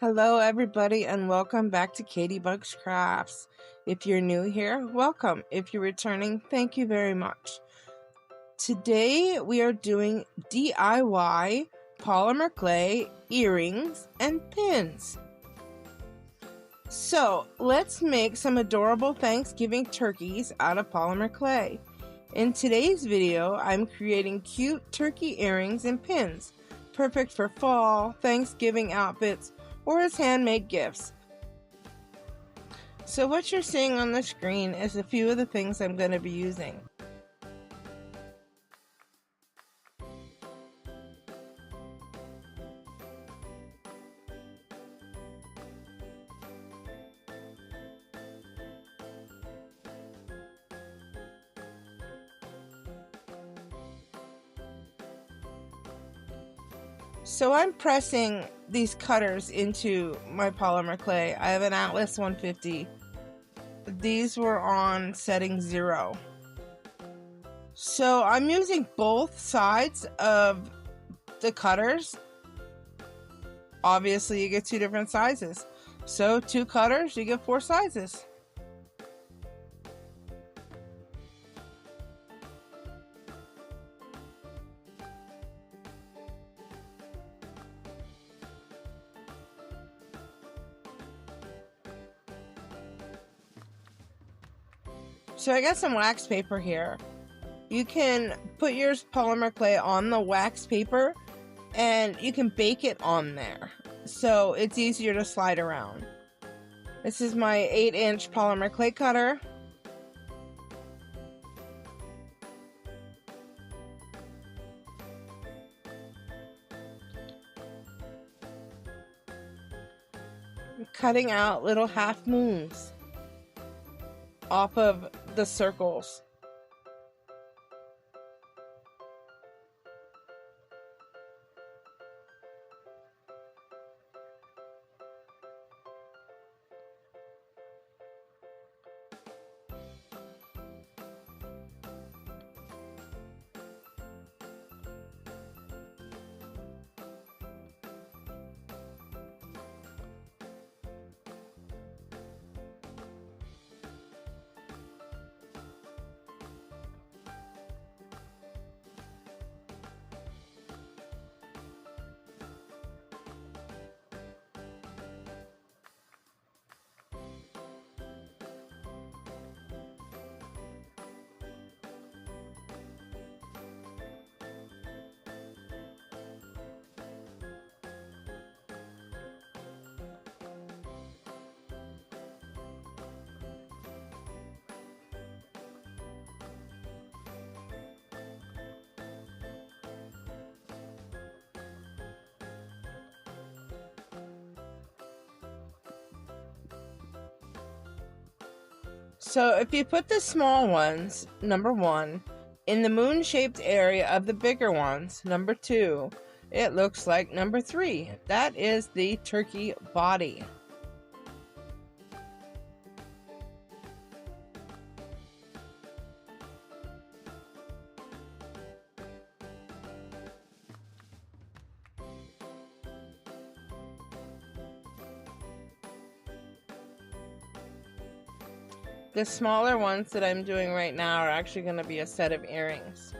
Hello, everybody, and welcome back to Katie Bugs Crafts. If you're new here, welcome. If you're returning, thank you very much. Today, we are doing DIY polymer clay earrings and pins. So, let's make some adorable Thanksgiving turkeys out of polymer clay. In today's video, I'm creating cute turkey earrings and pins, perfect for fall, Thanksgiving outfits, or as handmade gifts. So what you're seeing on the screen is a few of the things I'm going to be using. So I'm pressing these cutters into my polymer clay. I have an Atlas 150. These were on setting 0. So I'm using both sides of the cutters. Obviously you get 2 different sizes. So 2 cutters, you get 4 sizes. So I got some wax paper here. You can put your polymer clay on the wax paper and you can bake it on there. So it's easier to slide around. This is my 8-inch polymer clay cutter. I'm cutting out little half moons off of the circles. So if you put the small ones, number 1, in the moon-shaped area of the bigger ones, number 2, it looks like number 3. That is the turkey body. The smaller ones that I'm doing right now are actually going to be a set of earrings.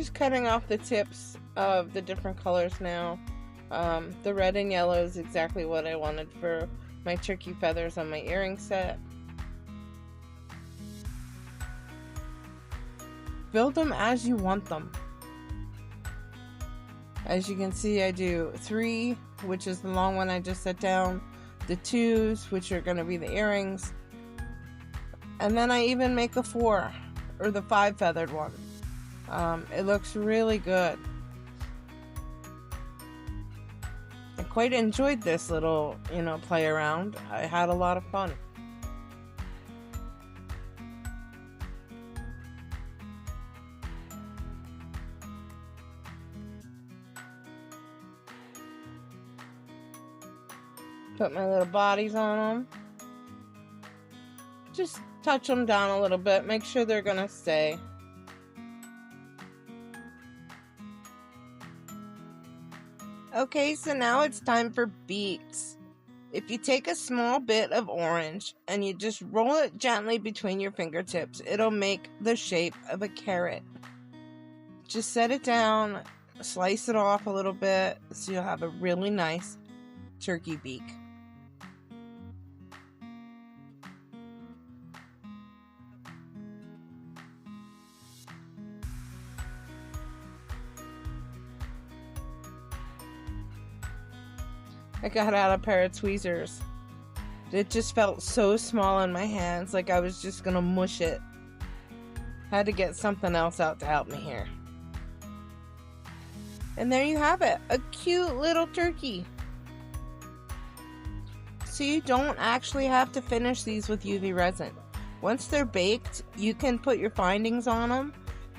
just cutting off the tips of the different colors now. The red and yellow is exactly what I wanted for my turkey feathers on my earring set. Build them as you want them. As you can see, I do 3, which is the long one I just set down, the 2s, which are going to be the earrings, and then I even make a 4, or the 5 feathered one. It looks really good. I quite enjoyed this little, play around. I had a lot of fun. Put my little bodies on them. Just touch them down a little bit. Make sure they're gonna stay. Okay, so now it's time for beaks. If you take a small bit of orange and you just roll it gently between your fingertips, it'll make the shape of a carrot. Just set it down, slice it off a little bit, so you'll have a really nice turkey beak. I got out a pair of tweezers. It just felt so small in my hands, like I was just gonna mush it. Had to get something else out to help me here. And there you have it, a cute little turkey. So you don't actually have to finish these with UV resin. Once they're baked, you can put your findings on them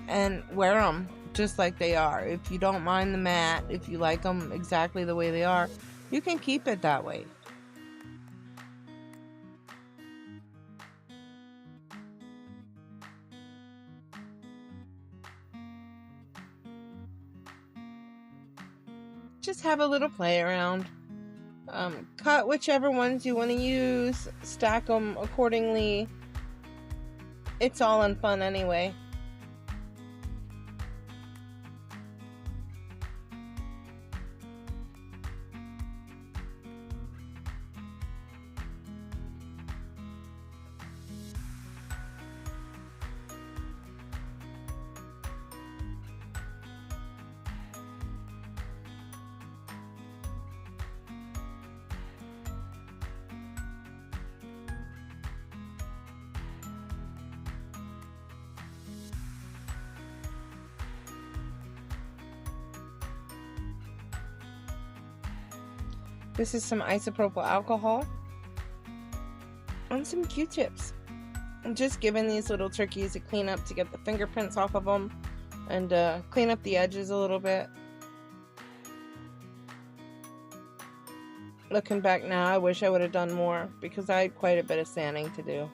and wear them just like they are. If you don't mind the matte, if you like them exactly the way they are, you can keep it that way. Just have a little play around. Cut whichever ones you want to use, stack them accordingly. It's all in fun anyway. This is some isopropyl alcohol and some Q-tips. I'm just giving these little turkeys a clean up to get the fingerprints off of them and clean up the edges a little bit. Looking back now, I wish I would have done more because I had quite a bit of sanding to do.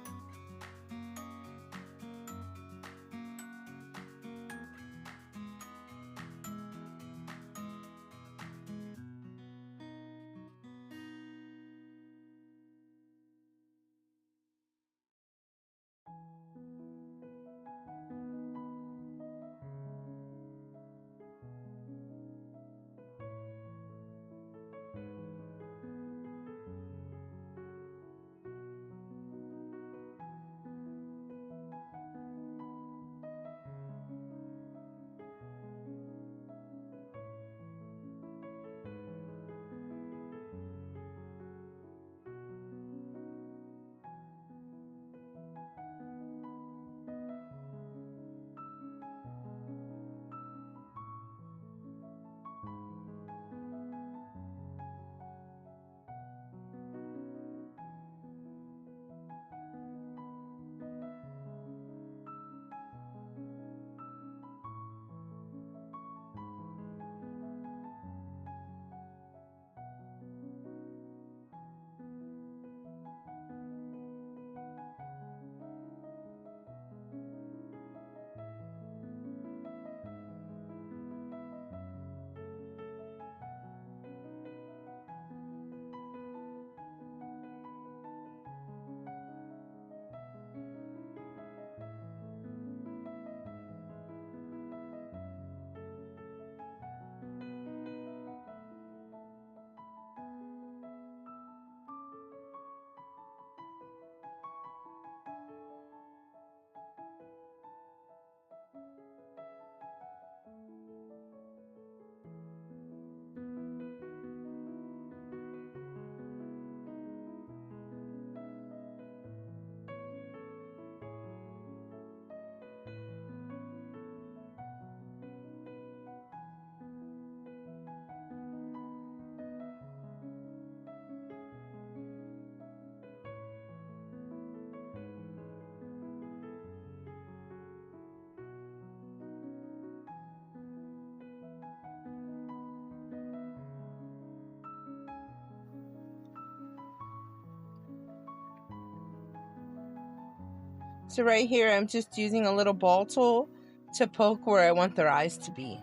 So right here, I'm just using a little ball tool to poke where I want their eyes to be.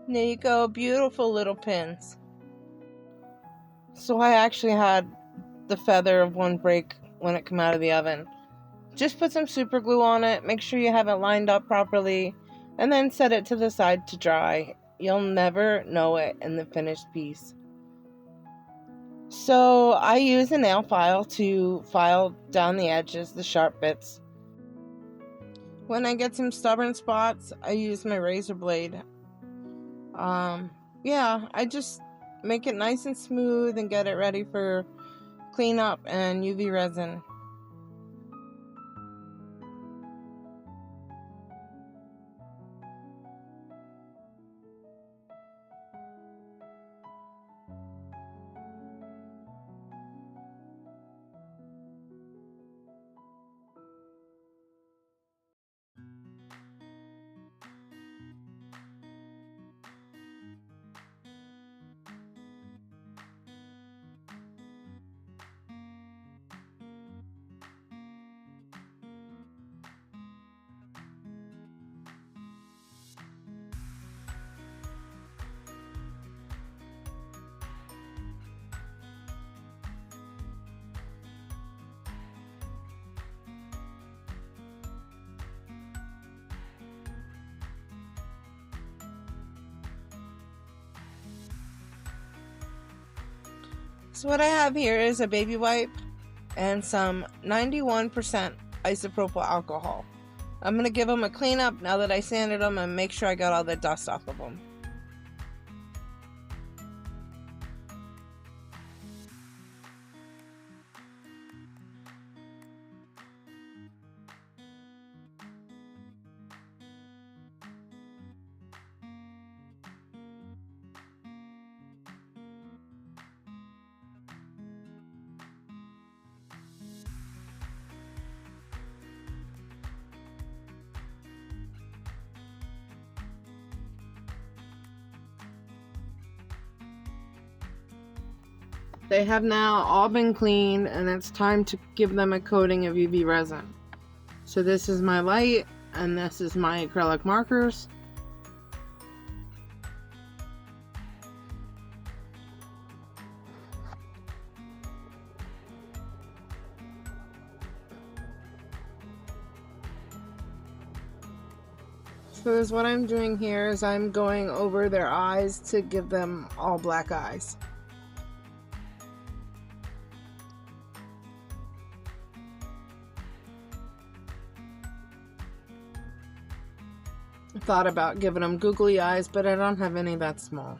There you go, beautiful little pins. So I actually had the feather of one break when it came out of the oven. Just put some super glue on it, make sure you have it lined up properly, and then set it to the side to dry. You'll never know it in the finished piece. So I use a nail file to file down the edges, the sharp bits. When I get some stubborn spots, I use my razor blade. Yeah, I just make it nice and smooth and get it ready for cleanup and UV resin. So what I have here is a baby wipe and some 91% isopropyl alcohol. I'm going to give them a cleanup now that I sanded them and make sure I got all the dust off of them. They have now all been cleaned, and it's time to give them a coating of UV resin. So this is my light, and this is my acrylic markers. So what I'm doing here is I'm going over their eyes to give them all black eyes. I thought about giving them googly eyes, but I don't have any that small.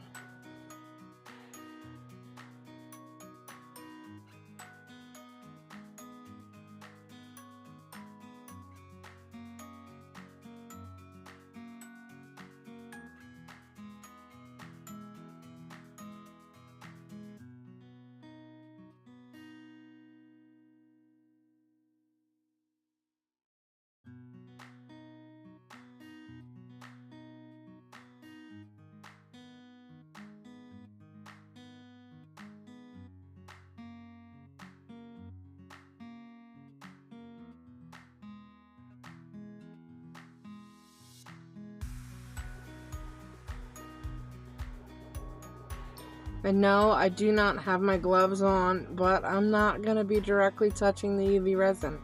And no, I do not have my gloves on, but I'm not going to be directly touching the UV resin.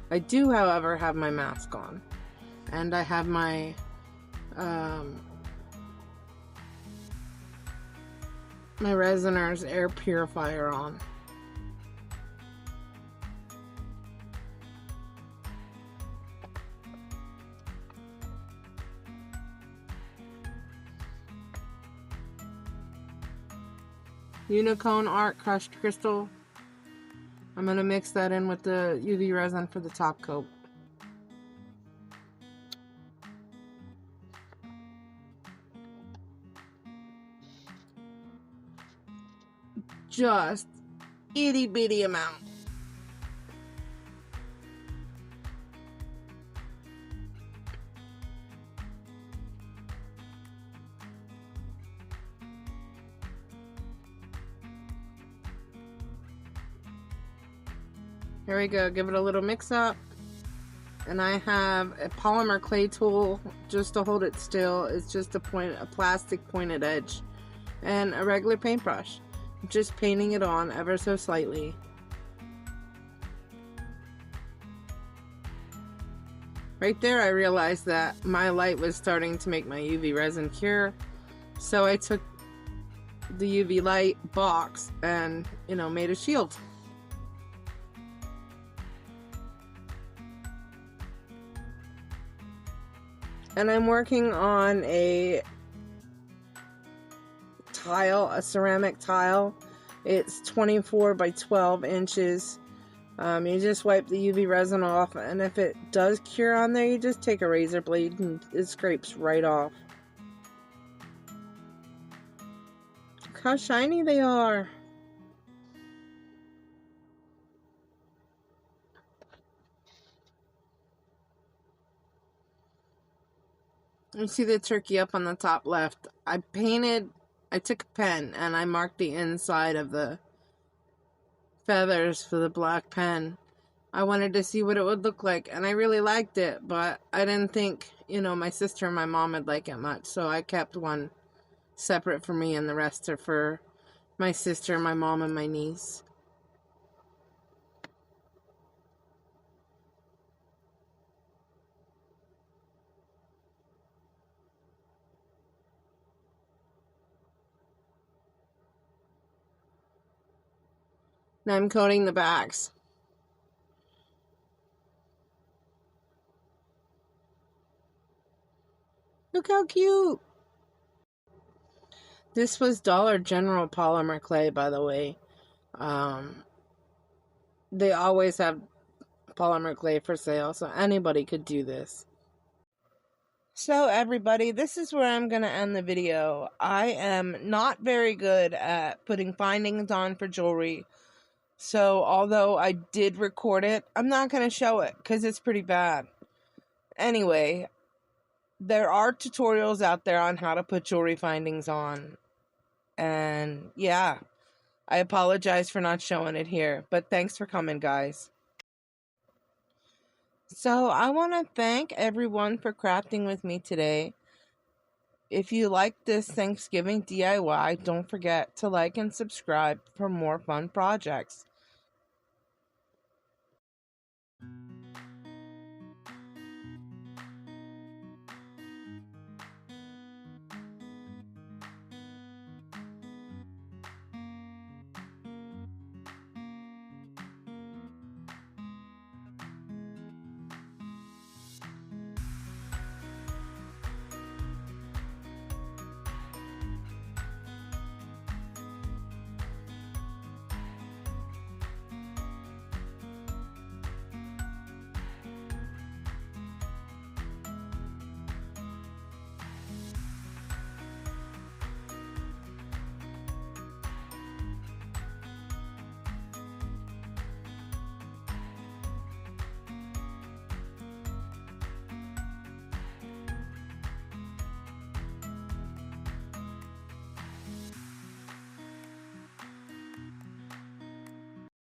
I do, however, have my mask on. And I have my my Resiner's air purifier on. Unicone Art crushed crystal. I'm going to mix that in with the UV resin for the top coat. Just itty bitty amount. Here we go, give it a little mix up. And I have a polymer clay tool just to hold it still. It's just a plastic pointed edge. And a regular paintbrush. Just painting it on ever so slightly. Right there I realized that my light was starting to make my UV resin cure. So I took the UV light box and, made a shield. And I'm working on a tile, a ceramic tile. It's 24 by 12 inches. You just wipe the UV resin off, and if it does cure on there, you just take a razor blade and it scrapes right off. Look how shiny they are. You see the turkey up on the top left. I took a pen and I marked the inside of the feathers for the black pen. I wanted to see what it would look like, and I really liked it, but I didn't think, my sister and my mom would like it much, so I kept one separate for me and the rest are for my sister, my mom, and my niece. Now I'm coating the backs. Look how cute! This was Dollar General polymer clay, by the way. They always have polymer clay for sale, so anybody could do this. So everybody, this is where I'm going to end the video. I am not very good at putting findings on for jewelry. So although I did record it, I'm not going to show it because it's pretty bad. Anyway, there are tutorials out there on how to put jewelry findings on. And yeah, I apologize for not showing it here, but thanks for coming, guys. So I want to thank everyone for crafting with me today. If you like this Thanksgiving DIY, don't forget to like and subscribe for more fun projects.